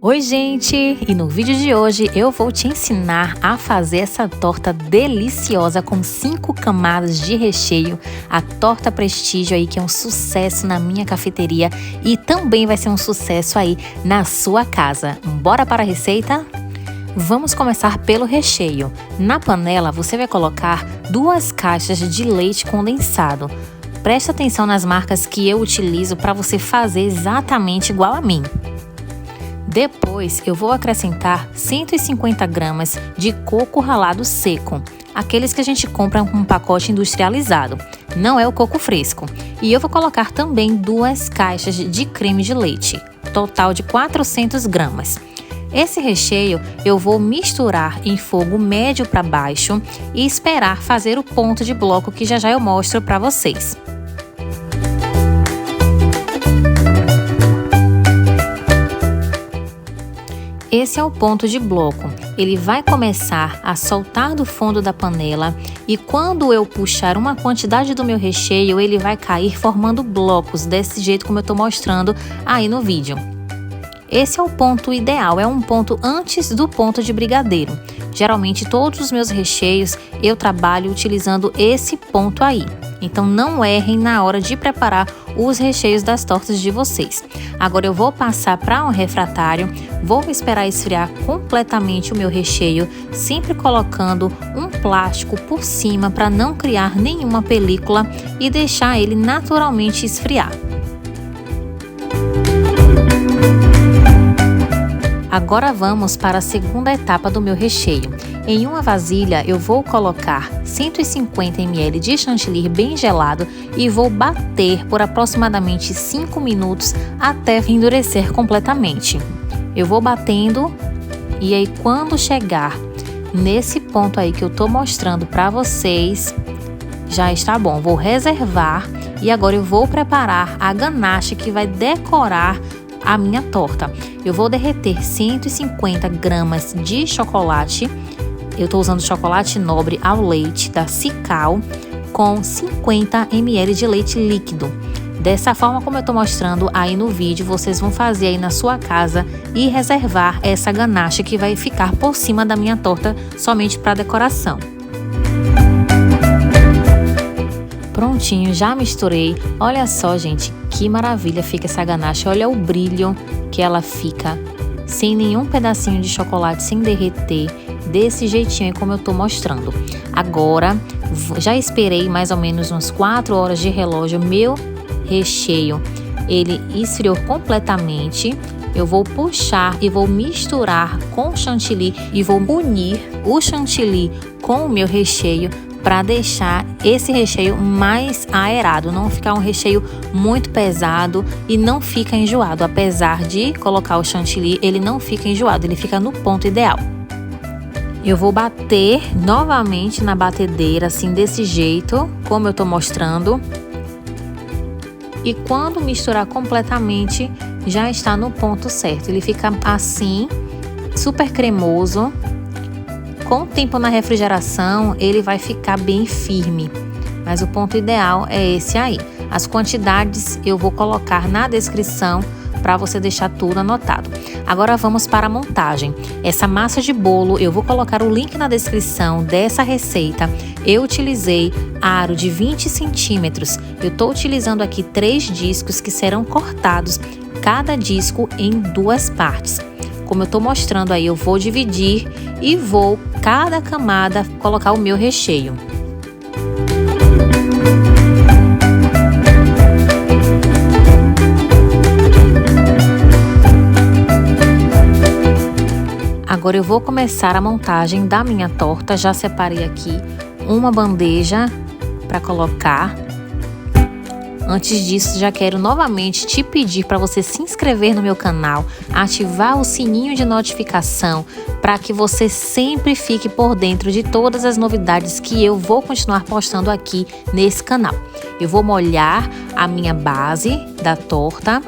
Oi gente, e no vídeo de hoje eu vou te ensinar a fazer essa torta deliciosa com 5 camadas de recheio, a torta Prestígio aí que é um sucesso na minha cafeteria e também vai ser um sucesso aí na sua casa. Bora para a receita? Vamos começar pelo recheio. Na panela você vai colocar 2 caixas de leite condensado. Preste atenção nas marcas que eu utilizo para você fazer exatamente igual a mim. Depois eu vou acrescentar 150 gramas de coco ralado seco, aqueles que a gente compra com um pacote industrializado, não é o coco fresco. E eu vou colocar também 2 caixas de creme de leite, total de 400 gramas. Esse recheio eu vou misturar em fogo médio para baixo e esperar fazer o ponto de bloco que já eu mostro para vocês. Esse é o ponto de bloco, ele vai começar a soltar do fundo da panela e quando eu puxar uma quantidade do meu recheio, ele vai cair formando blocos, desse jeito como eu estou mostrando aí no vídeo. Esse é o ponto ideal, é um ponto antes do ponto de brigadeiro. Geralmente todos os meus recheios eu trabalho utilizando esse ponto aí. Então não errem na hora de preparar os recheios das tortas de vocês. Agora eu vou passar para um refratário, vou esperar esfriar completamente o meu recheio, sempre colocando um plástico por cima para não criar nenhuma película e deixar ele naturalmente esfriar. Agora vamos para a segunda etapa do meu recheio. Em uma vasilha eu vou colocar 150 ml de chantilly bem gelado e vou bater por aproximadamente 5 minutos até endurecer completamente. Eu vou batendo e aí quando chegar nesse ponto aí que eu tô mostrando para vocês, já está bom. Vou reservar e agora eu vou preparar a ganache que vai decorar a minha torta. Eu vou derreter 150 gramas de chocolate. Eu estou usando chocolate nobre ao leite da Cical com 50 ml de leite líquido. Dessa forma como eu estou mostrando aí no vídeo, vocês vão fazer aí na sua casa e reservar essa ganache que vai ficar por cima da minha torta somente para decoração. Prontinho, já misturei. Olha só, gente, que maravilha fica essa ganache. Olha o brilho que ela fica, sem nenhum pedacinho de chocolate, sem derreter, desse jeitinho como eu tô mostrando. Agora, já esperei mais ou menos umas 4 horas de relógio. Meu recheio, ele esfriou completamente. Eu vou puxar e vou misturar com o chantilly e vou unir o chantilly com o meu recheio para deixar esse recheio mais aerado, não ficar um recheio muito pesado e não fica enjoado. Apesar de colocar o chantilly, ele não fica enjoado, ele fica no ponto ideal. Eu vou bater novamente na batedeira, assim desse jeito, como eu tô mostrando. E quando misturar completamente, já está no ponto certo. Ele fica assim, super cremoso. Com o tempo na refrigeração, ele vai ficar bem firme, mas o ponto ideal é esse aí. As quantidades eu vou colocar na descrição para você deixar tudo anotado. Agora vamos para a montagem. Essa massa de bolo, eu vou colocar o link na descrição dessa receita. Eu utilizei aro de 20 centímetros. Eu estou utilizando aqui 3 discos que serão cortados, cada disco em 2 partes. Como eu estou mostrando aí, eu vou dividir e vou, cada camada, colocar o meu recheio. Agora eu vou começar a montagem da minha torta. Já separei aqui uma bandeja para colocar. Antes disso, já quero novamente te pedir para você se inscrever no meu canal, ativar o sininho de notificação para que você sempre fique por dentro de todas as novidades que eu vou continuar postando aqui nesse canal. Eu vou molhar a minha base da torta.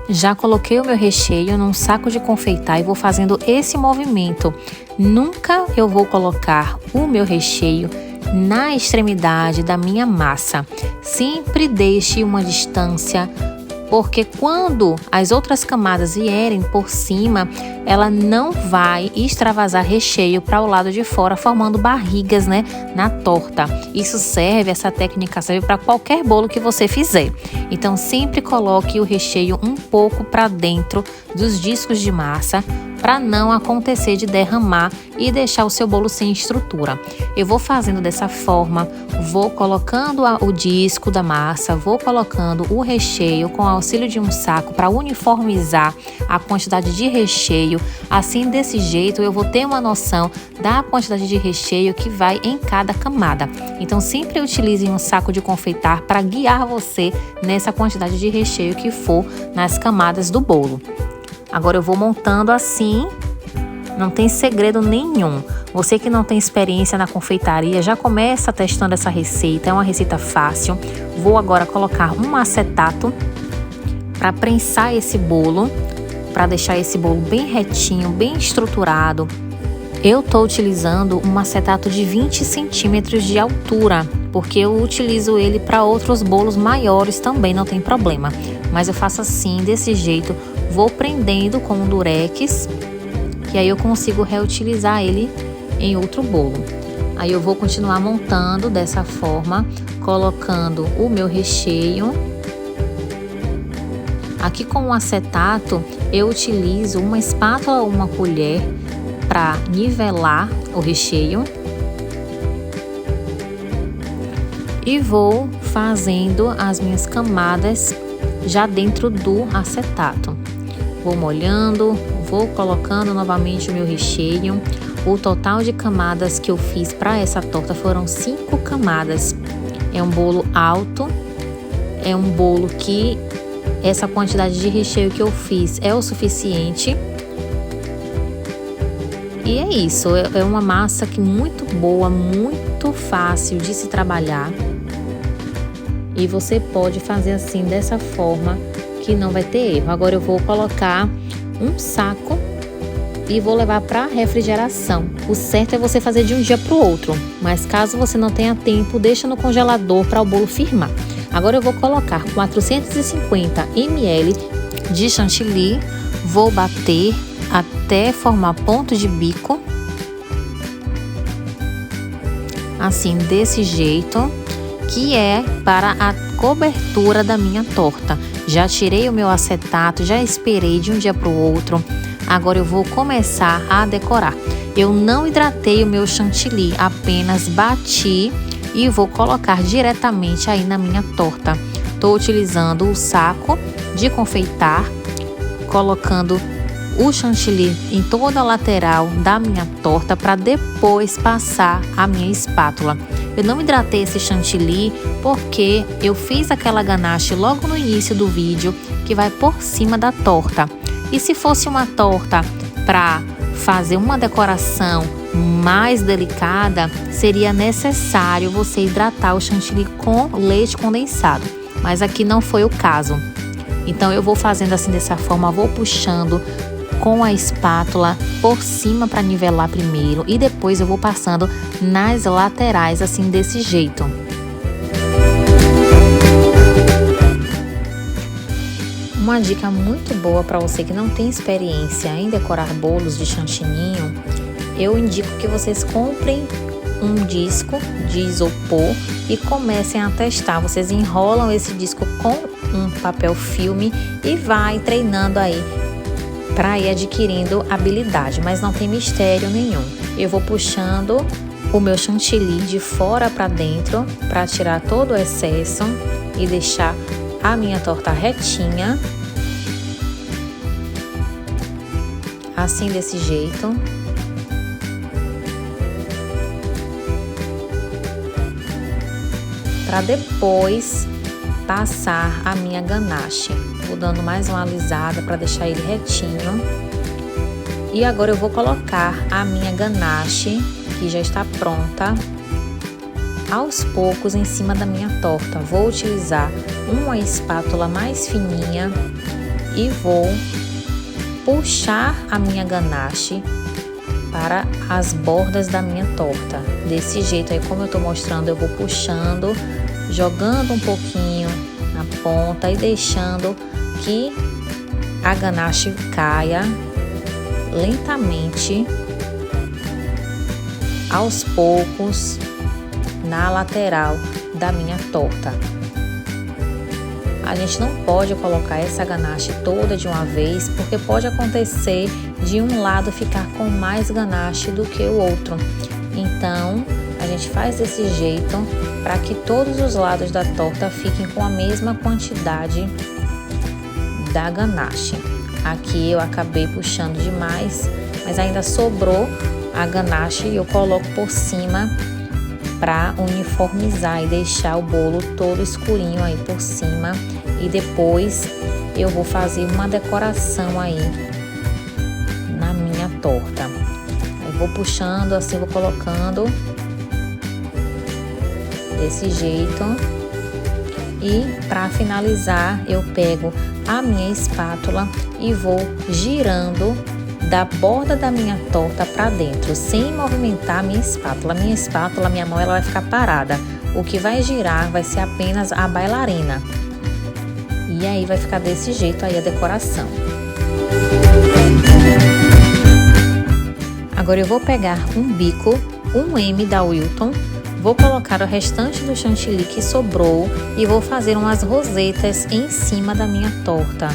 Já coloquei o meu recheio num saco de confeitar e vou fazendo esse movimento. Nunca eu vou colocar o meu recheio na extremidade da minha massa. Sempre deixe uma distância porque quando as outras camadas vierem por cima, ela não vai extravasar recheio para o lado de fora, formando barrigas, né, na torta. Essa técnica serve para qualquer bolo que você fizer. Então sempre coloque o recheio um pouco para dentro dos discos de massa, para não acontecer de derramar e deixar o seu bolo sem estrutura. Eu vou fazendo dessa forma, vou colocando o disco da massa, vou colocando o recheio com auxílio de um saco para uniformizar a quantidade de recheio. Assim, desse jeito, eu vou ter uma noção da quantidade de recheio que vai em cada camada. Então, sempre utilize um saco de confeitar para guiar você nessa quantidade de recheio que for nas camadas do bolo. Agora eu vou montando assim, não tem segredo nenhum. Você que não tem experiência na confeitaria, já começa testando essa receita, é uma receita fácil. Vou agora colocar um acetato para prensar esse bolo, para deixar esse bolo bem retinho, bem estruturado. Eu estou utilizando um acetato de 20 centímetros de altura, porque eu utilizo ele para outros bolos maiores também, não tem problema. Mas eu faço assim, desse jeito, vou prendendo com um durex, que aí eu consigo reutilizar ele em outro bolo. Aí eu vou continuar montando dessa forma, colocando o meu recheio. Aqui com o acetato, eu utilizo uma espátula ou uma colher para nivelar o recheio. E vou fazendo as minhas camadas já dentro do acetato. Vou molhando, vou colocando novamente o meu recheio. O total de camadas que eu fiz para essa torta foram 5 camadas. É um bolo alto, é um bolo que essa quantidade de recheio que eu fiz é o suficiente. E é isso, é uma massa que muito boa, muito fácil de se trabalhar. E você pode fazer assim, dessa forma, que não vai ter erro. Agora eu vou colocar um saco e vou levar para refrigeração. O certo é você fazer de um dia para o outro, mas caso você não tenha tempo, deixa no congelador para o bolo firmar. Agora eu vou colocar 450 ml de chantilly, vou bater até formar ponto de bico, assim, desse jeito, que é para a cobertura da minha torta. Já tirei o meu acetato, já esperei de um dia para o outro. Agora eu vou começar a decorar. Eu não hidratei o meu chantilly, apenas bati e vou colocar diretamente aí na minha torta. Estou utilizando o saco de confeitar, colocando o chantilly em toda a lateral da minha torta para depois passar a minha espátula. Eu não hidratei esse chantilly porque eu fiz aquela ganache logo no início do vídeo que vai por cima da torta. E se fosse uma torta para fazer uma decoração mais delicada, seria necessário você hidratar o chantilly com leite condensado. Mas aqui não foi o caso. Então eu vou fazendo assim, dessa forma, vou puxando com a espátula por cima para nivelar primeiro e depois eu vou passando nas laterais assim, desse jeito. Uma dica muito boa para você que não tem experiência em decorar bolos de chantininho, eu indico que vocês comprem um disco de isopor e comecem a testar. Vocês enrolam esse disco com um papel filme e vai treinando aí para ir adquirindo habilidade, mas não tem mistério nenhum. Eu vou puxando o meu chantilly de fora para dentro para tirar todo o excesso e deixar a minha torta retinha, assim, desse jeito. Para depois passar a minha ganache. Vou dando mais uma alisada para deixar ele retinho. E agora eu vou colocar a minha ganache, que já está pronta, aos poucos em cima da minha torta. Vou utilizar uma espátula mais fininha e vou puxar a minha ganache para as bordas da minha torta. Desse jeito aí, como eu tô mostrando, eu vou puxando, jogando um pouquinho na ponta e deixando que a ganache caia lentamente, aos poucos, na lateral da minha torta. A gente não pode colocar essa ganache toda de uma vez, porque pode acontecer de um lado ficar com mais ganache do que o outro. Então, a gente faz desse jeito para que todos os lados da torta fiquem com a mesma quantidade da ganache. Aqui eu acabei puxando demais, mas ainda sobrou a ganache e eu coloco por cima para uniformizar e deixar o bolo todo escurinho aí por cima. E depois eu vou fazer uma decoração aí na minha torta. Eu vou puxando assim, vou colocando desse jeito. E para finalizar, eu pego a minha espátula e vou girando da borda da minha torta para dentro, sem movimentar a minha espátula. Minha mão ela vai ficar parada. O que vai girar vai ser apenas a bailarina. E aí vai ficar desse jeito aí a decoração. Agora eu vou pegar um bico, um M da Wilton, vou colocar o restante do chantilly que sobrou e vou fazer umas rosetas em cima da minha torta.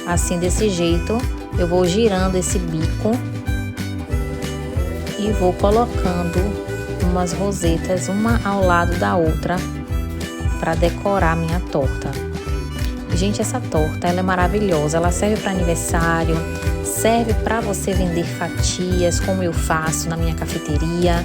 Assim, desse jeito, eu vou girando esse bico e vou colocando umas rosetas, uma ao lado da outra, para decorar minha torta. Gente, essa torta ela é maravilhosa, ela serve para aniversário, serve para você vender fatias, como eu faço na minha cafeteria.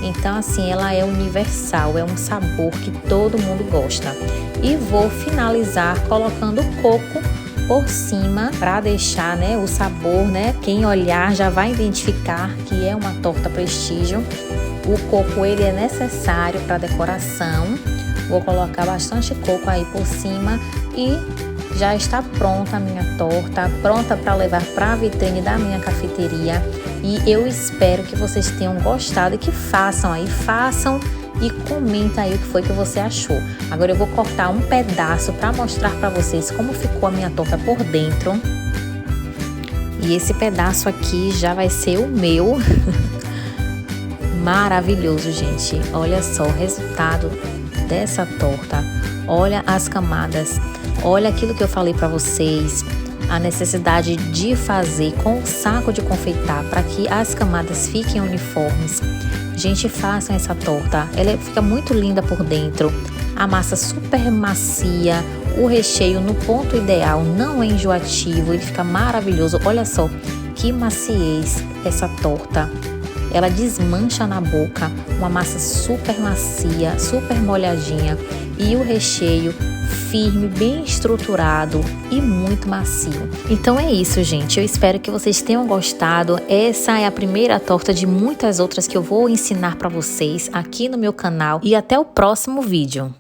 Então, assim, ela é universal, é um sabor que todo mundo gosta. E vou finalizar colocando coco por cima para deixar, né, o sabor, né? Quem olhar já vai identificar que é uma torta prestígio. O coco ele é necessário para decoração. Vou colocar bastante coco aí por cima e já está pronta a minha torta, pronta para levar para a vitrine da minha cafeteria. E eu espero que vocês tenham gostado e que façam e comenta aí o que foi que você achou. Agora eu vou cortar um pedaço para mostrar para vocês como ficou a minha torta por dentro. E esse pedaço aqui já vai ser o meu. Maravilhoso, gente. Olha só o resultado dessa torta. Olha as camadas. Olha aquilo que eu falei para vocês. A necessidade de fazer com o saco de confeitar para que as camadas fiquem uniformes. Gente, façam essa torta. Ela fica muito linda por dentro. A massa super macia. O recheio no ponto ideal. Não é enjoativo. Ele fica maravilhoso. Olha só que maciez essa torta. Ela desmancha na boca, uma massa super macia, super molhadinha e o recheio firme, bem estruturado e muito macio. Então é isso, gente. Eu espero que vocês tenham gostado. Essa é a primeira torta de muitas outras que eu vou ensinar para vocês aqui no meu canal e até o próximo vídeo.